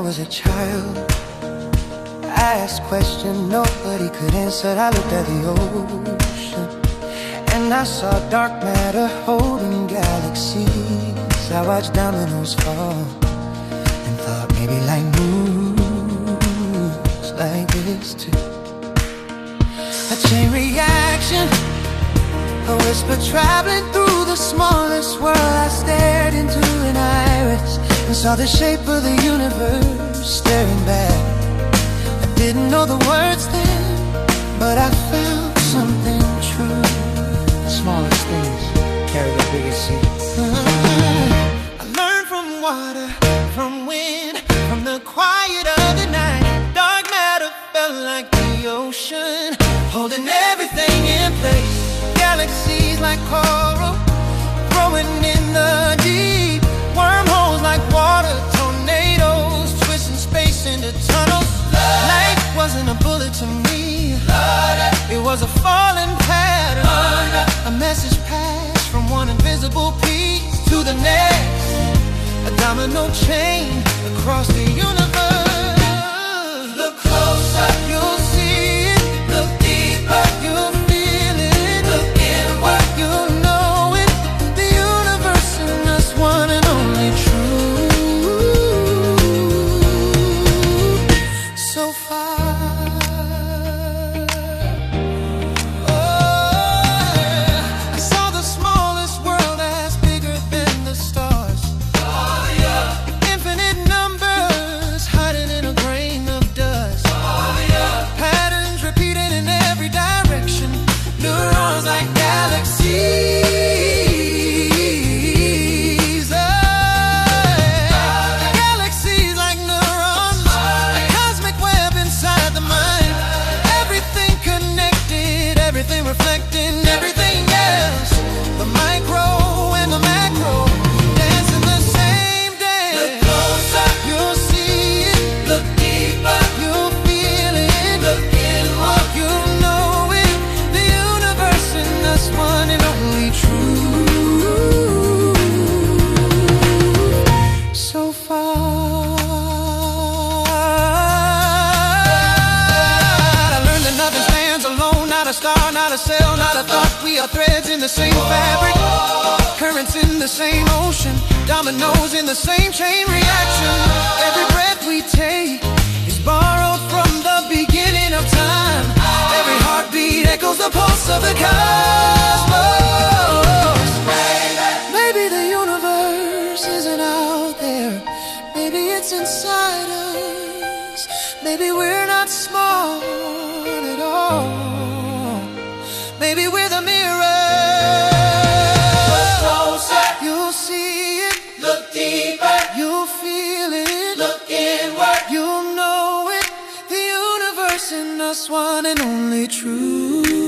was a child. I asked questions nobody could answer. I looked at the ocean and I saw dark matter holding galaxies. I watched dominoes fall and thought maybe light moves like this too. A chain reaction, a whisper traveling through the smallest world. I stared into an iris and saw the shape of the universe staring back. I didn't know the words then, but I felt something true. The smallest things carry the biggest seeds. I learned from water, from wind, from the quiet of the night. Dark matter felt like the ocean, holding everything in place. Galaxies like coral, growing in the deep. Wormholes like water, tornadoes, twisting space into tunnels. Light wasn't a bullet to me, it was a falling pattern. A message passed from one invisible piece to the next, a domino chain across the universe. Look closer, you'll see it. Look deeper, you'll feel it. Look inward, you'll know it. The universe in us, one and only true. So far, oh, I saw the smallest world as bigger than the stars. Infinite numbers hiding in a grain of dust. Patterns repeating in every direction. Neurons like galaxies. Galaxies like neurons. A cosmic web inside the mind. Everything connected, everything reflecting everything else. The micro and the macro dance in the same dance. Look closer, you'll see it. Look deeper, you'll feel it. Look inward, you'll know it. The universe in us, one and only true. So far, I learned that nothing stands alone. Not a star, not a cell, not a thought. We are threads in the same fabric, currents in the same ocean, dominoes in the same chain reaction. Every breath we take is borrowed from the beginning of time. Every heartbeat echoes the pulse of the cosmos. Maybe the universe isn't out there, maybe it's inside us. Maybe we're not smart at all. Maybe we're the mirror. Look closer, you'll see it. Look deeper, you'll feel it. Look inward, you'll know it. The universe in us, one and only true.